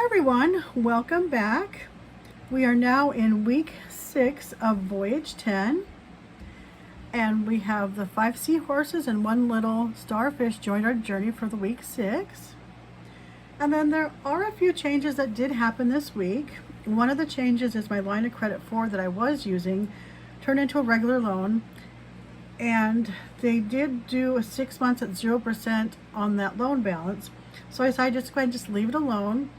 Everyone, welcome back. We are now in week 6 of Voyage 10, and we have the 5 seahorses and 1 little starfish joined our journey for the week 6. And then there are a few changes that did happen this week. One of the changes is my line of credit 4 that I was using turned into a regular loan, and they did do a 6 months at 0% on that loan balance. So I decided just go ahead and just leave it alone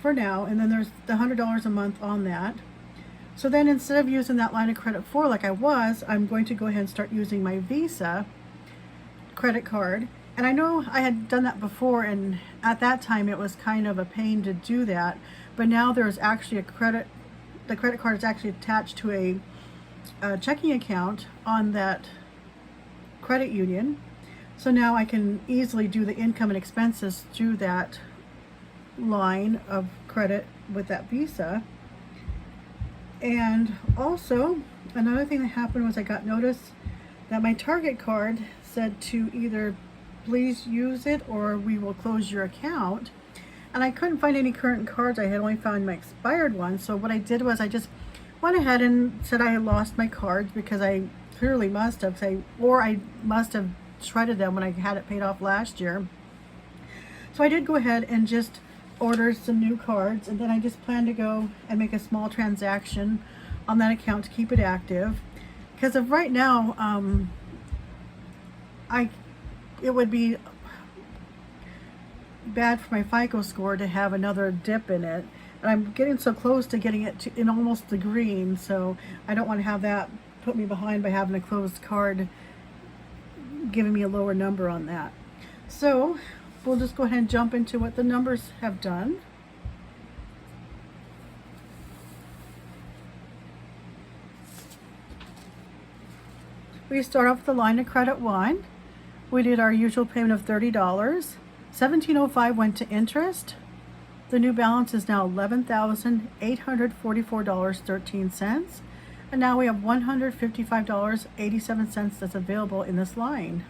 for now, and then there's the $100 a month on that. So then instead of using that line of credit 4 like I was, I'm going to go ahead and start using my Visa credit card. And I know I had done that before, and at that time it was kind of a pain to do that, but now there's actually the credit card is actually attached to a checking account on that credit union. So now I can easily do the income and expenses through that line of credit with that Visa. And also another thing that happened was I got notice that my Target card said to either please use it or we will close your account, and I couldn't find any current cards. I had only found my expired ones. So what I did was I just went ahead and said I had lost my cards, because I clearly must have, or I must have shredded them when I had it paid off last year. So I did go ahead and just order some new cards, and then I just plan to go and make a small transaction on that account to keep it active, because of right now it would be bad for my FICO score to have another dip in it, and I'm getting so close to getting it in almost the green, so I don't want to have that put me behind by having a closed card giving me a lower number on that. So we'll just go ahead and jump into what the numbers have done. We start off with the line of credit 1. We did our usual payment of $30. $17.05 went to interest. The new balance is now $11,844.13. And now we have $155.87 that's available in this line.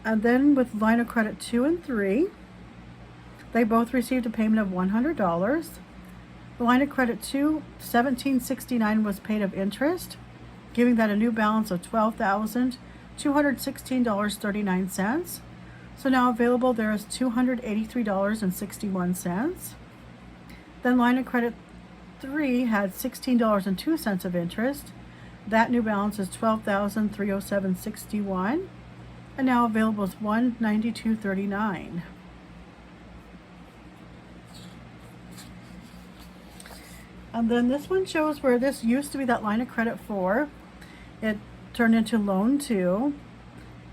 And then with line of credit 2 and 3, they both received a payment of $100. The line of credit 2, $17.69 was paid of interest, giving that a new balance of $12,216.39. So now available there is $283.61. Then line of credit 3 had $16.02 of interest. That new balance is $12,307.61. And now available is $192.39. And then this one shows where this used to be that line of credit 4. It turned into loan 2.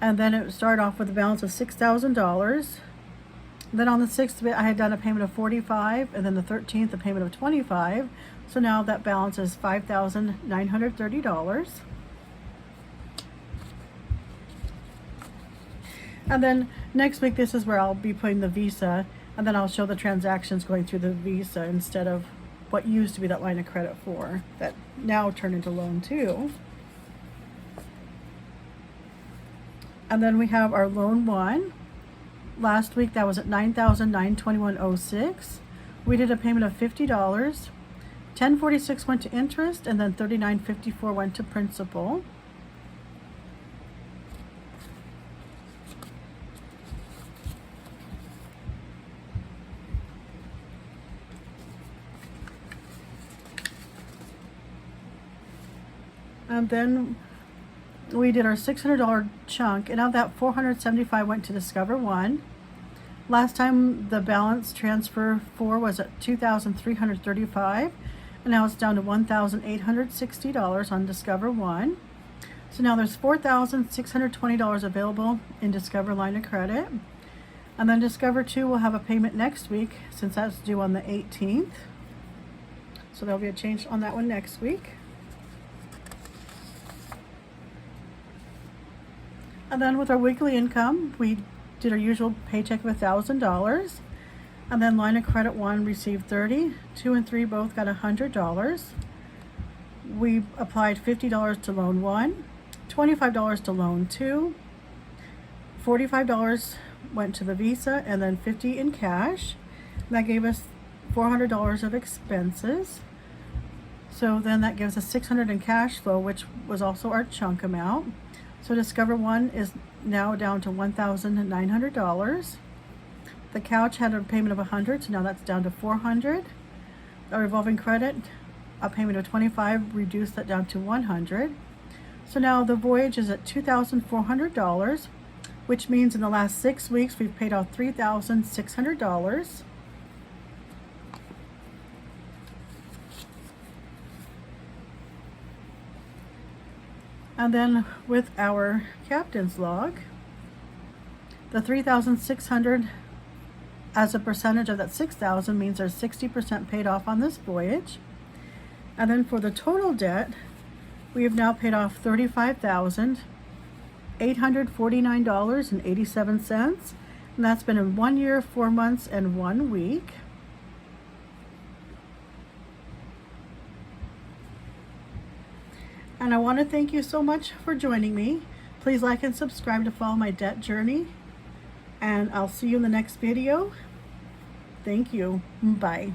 And then it started off with a balance of $6,000. Then on the 6th of it, I had done a payment of $45, and then the 13th, a payment of $25. So now that balance is $5,930. And then next week, this is where I'll be putting the Visa, and then I'll show the transactions going through the Visa instead of what used to be that line of credit 4 that now turned into loan 2. And then we have our loan 1. Last week that was at $9,921.06. We did a payment of $50. $10.46 went to interest, and then $39.54 went to principal. And then we did our $600 chunk, and of that $475 went to Discover One. Last time the balance transfer for was at $2,335, and now it's down to $1,860 on Discover One. So now there's $4,620 available in Discover line of credit. And then Discover 2 will have a payment next week, since that's due on the 18th. So there'll be a change on that one next week. And then with our weekly income, we did our usual paycheck of $1,000. And then line of credit 1 received $30, 2 and 3 both got $100. We applied $50 to loan 1, $25 to loan 2, $45 went to the Visa, and then $50 in cash. That gave us $400 of expenses. So then that gives us $600 in cash flow, which was also our chunk amount. So Discover One is now down to $1,900. The couch had a payment of $100, so now that's down to $400. A revolving credit, a payment of $25, reduced that down to $100. So now the Voyage is at $2,400, which means in the last 6 weeks we've paid off $3,600. And then with our captain's log, the $3,600 as a percentage of that $6,000 means there's 60% paid off on this voyage. And then for the total debt, we have now paid off $35,849.87, and that's been in 1 year, 4 months, and 1 week. And I want to thank you so much for joining me. Please like and subscribe to follow my debt journey. And I'll see you in the next video. Thank you. Bye.